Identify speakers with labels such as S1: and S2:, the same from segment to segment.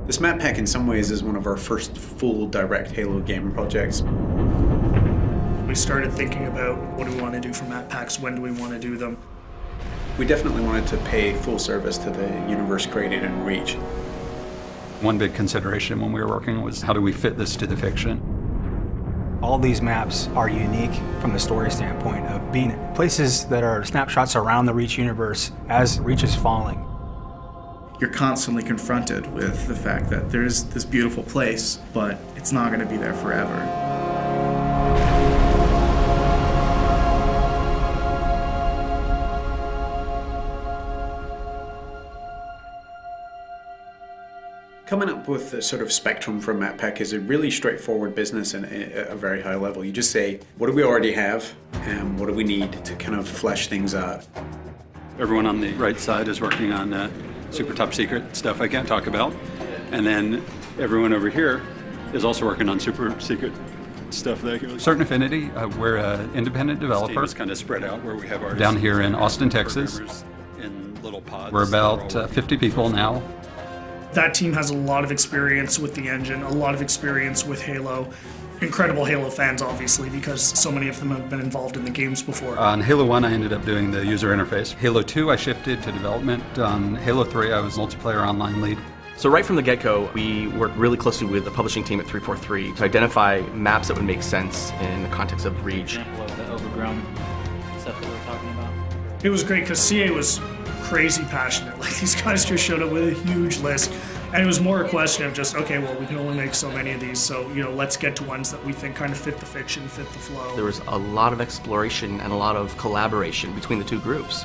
S1: This map pack in some ways is one of our first full direct Halo game projects.
S2: We started thinking about what do we want to do for map packs, when do we want to do them.
S1: We definitely wanted to pay full service to the universe created in Reach.
S3: One big consideration when we were working was how do we fit this to the fiction?
S4: All these maps are unique from the story standpoint of being places that are snapshots around the Reach universe as Reach is falling.
S5: You're constantly confronted with the fact that there's this beautiful place, but it's not going to be there forever.
S1: Coming up with the sort of spectrum for a map pack is a really straightforward business and at a very high level. You just say, what do we already have and what do we need to kind of flesh things out?
S3: Everyone on the right side is working on super top secret stuff I can't talk about. And then everyone over here is also working on super secret stuff. Certain Affinity, we're an independent developer. It's kind of spread out where we have our down here in Austin, Texas. In little pods. We're about 50 people now.
S2: That team has a lot of experience with the engine, a lot of experience with Halo. Incredible Halo fans, obviously, because so many of them have been involved in the games before.
S3: On Halo 1, I ended up doing the user interface. Halo 2, I shifted to development. On Halo 3, I was multiplayer online lead.
S6: So right from the get-go, we worked really closely with the publishing team at 343 to identify maps that would make sense in the context of Reach.
S7: Example of the overgrown stuff that we're talking about.
S2: It was great because CA was crazy passionate. Like, these guys just showed up with a huge list. And it was more a question of just, okay, well, we can only make so many of these, so, you know, let's get to ones that we think kind of fit the fiction, fit the flow.
S6: There was a lot of exploration and a lot of collaboration between the two groups.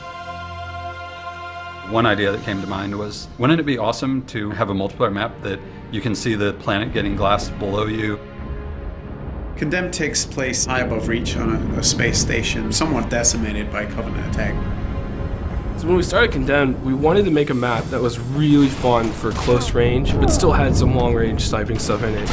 S3: One idea that came to mind was, wouldn't it be awesome to have a multiplayer map that you can see the planet getting glassed below you?
S1: Condemned takes place high above Reach on a space station, somewhat decimated by Covenant attack.
S8: So when we started Condemned, we wanted to make a map that was really fun for close range, but still had some long range sniping stuff in it.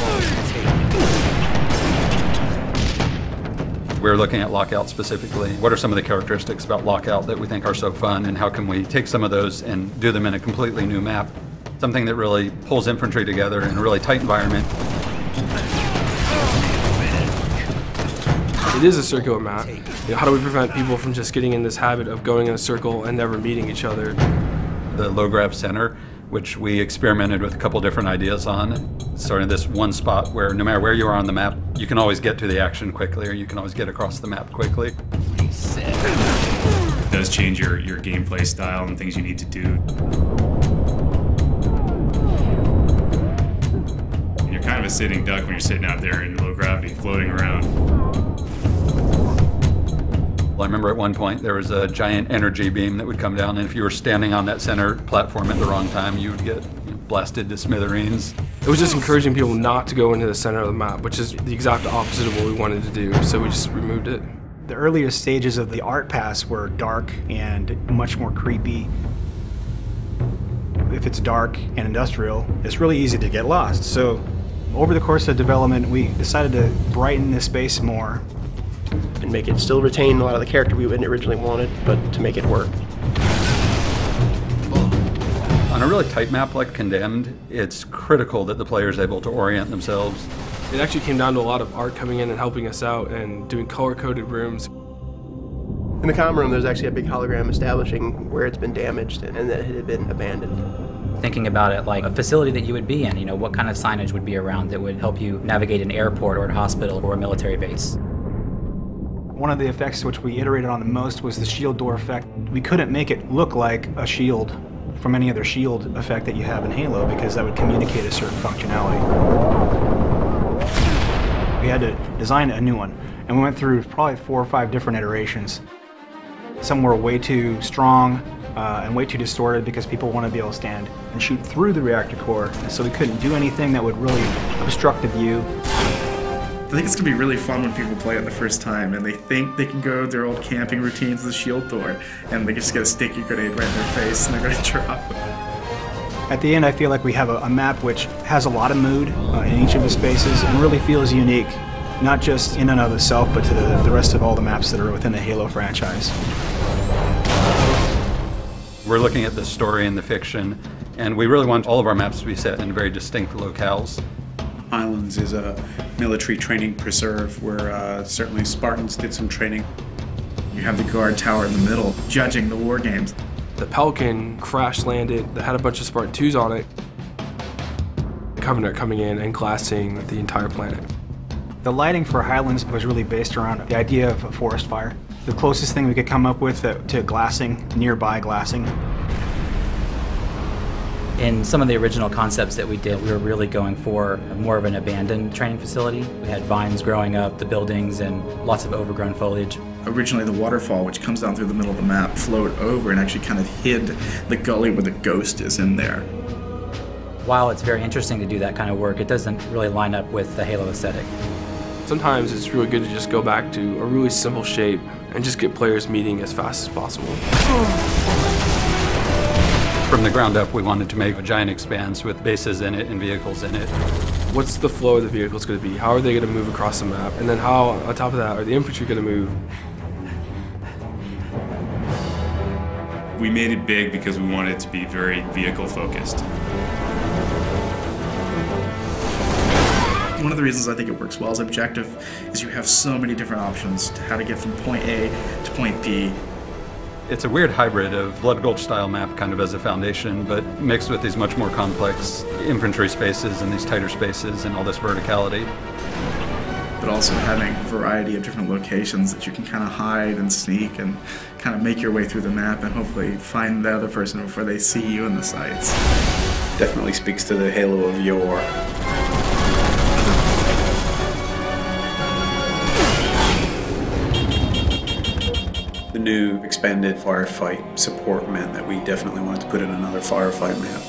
S3: We're looking at Lockout specifically. What are some of the characteristics about Lockout that we think are so fun, and how can we take some of those and do them in a completely new map? Something that really pulls infantry together in a really tight environment.
S8: It is a circular map. You know, how do we prevent people from just getting in this habit of going in a circle and never meeting each other?
S3: The low grav center, which we experimented with a couple different ideas on. Starting this one spot where no matter where you are on the map, you can always get to the action quickly, or you can always get across the map quickly.
S9: It does change your gameplay style and things you need to do. And you're kind of a sitting duck when you're sitting out there in low gravity, floating around.
S3: I remember at one point there was a giant energy beam that would come down, and if you were standing on that center platform at the wrong time, you would get blasted to smithereens.
S8: It was just encouraging people not to go into the center of the map, which is the exact opposite of what we wanted to do, so we just removed it.
S4: The earliest stages of the art pass were dark and much more creepy. If it's dark and industrial, it's really easy to get lost. So over the course of development, we decided to brighten this space more.
S10: And make it still retain a lot of the character we originally wanted, but to make it work.
S3: On a really tight map like Condemned, it's critical that the player is able to orient themselves.
S8: It actually came down to a lot of art coming in and helping us out and doing color-coded rooms.
S10: In the comm room, there's actually a big hologram establishing where it's been damaged and that it had been abandoned.
S7: Thinking about it like a facility that you would be in, you know, what kind of signage would be around that would help you navigate an airport or a hospital or a military base.
S4: One of the effects which we iterated on the most was the shield door effect. We couldn't make it look like a shield from any other shield effect that you have in Halo because that would communicate a certain functionality. We had to design a new one, and we went through probably 4 or 5 different iterations. Some were way too strong and way too distorted because people want to be able to stand and shoot through the reactor core, and so we couldn't do anything that would really obstruct the view.
S5: I think it's going to be really fun when people play it the first time and they think they can go their old camping routines with the shield door and they just get a sticky grenade right in their face and they're going to drop it.
S4: At the end, I feel like we have a map which has a lot of mood in each of the spaces and really feels unique, not just in and of itself, but to the rest of all the maps that are within the Halo franchise.
S3: We're looking at the story and the fiction, and we really want all of our maps to be set in very distinct locales.
S1: Highlands is a military training preserve where certainly Spartans did some training.
S5: You have the guard tower in the middle, judging the war games.
S8: The Pelican crash landed that had a bunch of Spartan 2s on it. The Covenant coming in and glassing the entire planet.
S4: The lighting for Highlands was really based around the idea of a forest fire. The closest thing we could come up with to glassing, nearby glassing.
S7: In some of the original concepts that we did, we were really going for more of an abandoned training facility. We had vines growing up, the buildings, and lots of overgrown foliage.
S5: Originally, the waterfall, which comes down through the middle of the map, flowed over and actually kind of hid the gully where the ghost is in there.
S7: While it's very interesting to do that kind of work, it doesn't really line up with the Halo aesthetic.
S8: Sometimes it's really good to just go back to a really simple shape and just get players meeting as fast as possible.
S3: From the ground up, we wanted to make a giant expanse with bases in it and vehicles in it.
S8: What's the flow of the vehicles going to be? How are they going to move across the map? And then how, on top of that, are the infantry going to move?
S9: We made it big because we wanted it to be very vehicle focused.
S5: One of the reasons I think it works well as objective is you have so many different options to how to get from point A to point B.
S3: It's a weird hybrid of Blood Gulch style map kind of as a foundation, but mixed with these much more complex infantry spaces and these tighter spaces and all this verticality.
S5: But also having a variety of different locations that you can kind of hide and sneak and kind of make your way through the map and hopefully find the other person before they see you in the sights.
S1: Definitely speaks to the Halo of yore. The new expanded firefight support meant that we definitely wanted to put in another firefight map.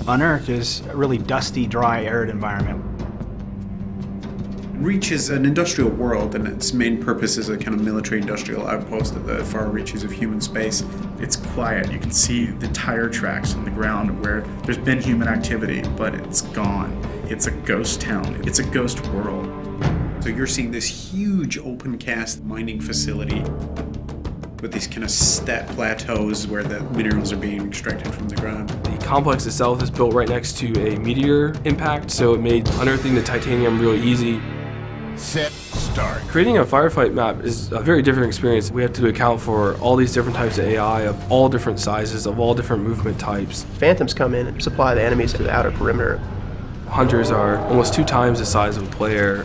S4: Unearthed is a really dusty, dry, arid environment.
S1: Reach is an industrial world, and its main purpose is a kind of military-industrial outpost at the far reaches of human space.
S5: It's quiet. You can see the tire tracks on the ground where there's been human activity, but it's gone. It's a ghost town. It's a ghost world.
S1: So you're seeing this huge open-cast mining facility with these kind of step plateaus where the minerals are being extracted from the ground.
S8: The complex itself is built right next to a meteor impact, so it made unearthing the titanium really easy.
S11: Set, start.
S8: Creating a firefight map is a very different experience. We have to account for all these different types of AI of all different sizes, of all different movement types.
S10: Phantoms come in and supply the enemies to the outer perimeter.
S8: Hunters are almost 2 times the size of a player.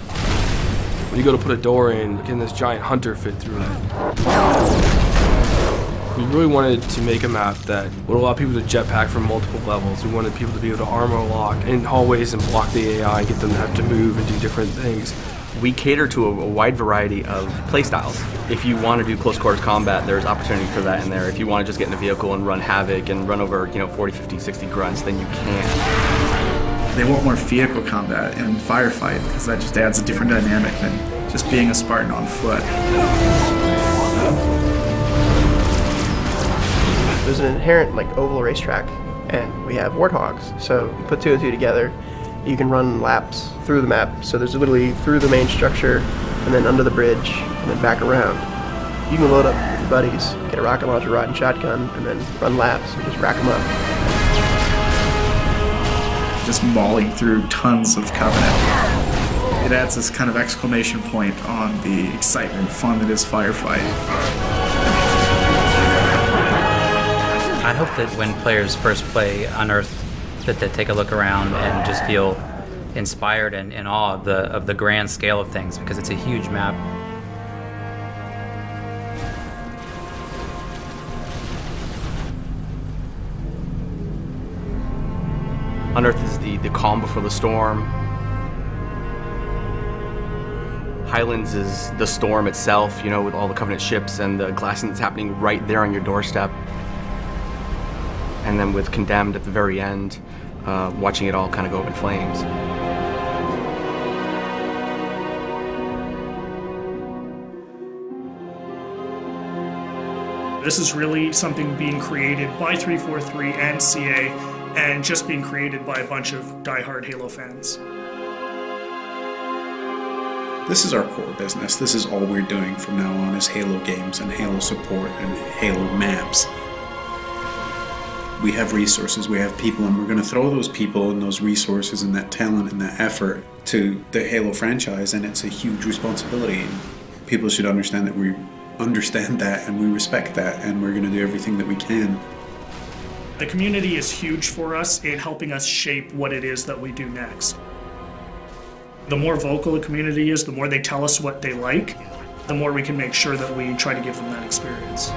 S8: When you go to put a door in, can this giant hunter fit through it? We really wanted to make a map that would allow people to jetpack from multiple levels. We wanted people to be able to armor lock in hallways and block the AI and get them to have to move and do different things.
S6: We cater to a wide variety of playstyles. If you want to do close quarters combat, there's opportunity for that in there. If you want to just get in a vehicle and run havoc and run over, 40, 50, 60 grunts, then you can.
S5: They want more vehicle combat and firefight because that just adds a different dynamic than just being a Spartan on foot.
S10: There's an inherent oval racetrack, and we have warthogs. So you put 2 and 2 together, you can run laps through the map. So there's literally through the main structure, and then under the bridge, and then back around. You can load up with your buddies, get a rocket launcher, rod and shotgun, and then run laps and just rack them up.
S5: Just mauling through tons of Covenant. It adds this kind of exclamation point on the excitement and fun that is firefight.
S7: I hope that when players first play Unearthed, that they take a look around and just feel inspired and in awe of the grand scale of things, because it's a huge map.
S6: Unearthed is the calm before the storm. Highlands is the storm itself, with all the Covenant ships and the glassing that's happening right there on your doorstep. And then with Condemned at the very end, watching it all kind of go up in flames.
S2: This is really something being created by 343 and CA and just being created by a bunch of diehard Halo fans.
S1: This is our core business. This is all we're doing from now on is Halo games and Halo support and Halo maps. We have resources, we have people, and we're going to throw those people and those resources and that talent and that effort to the Halo franchise, and it's a huge responsibility. People should understand that we understand that and we respect that, and we're going to do everything that we can.
S2: The community is huge for us in helping us shape what it is that we do next. The more vocal the community is, the more they tell us what they like, the more we can make sure that we try to give them that experience.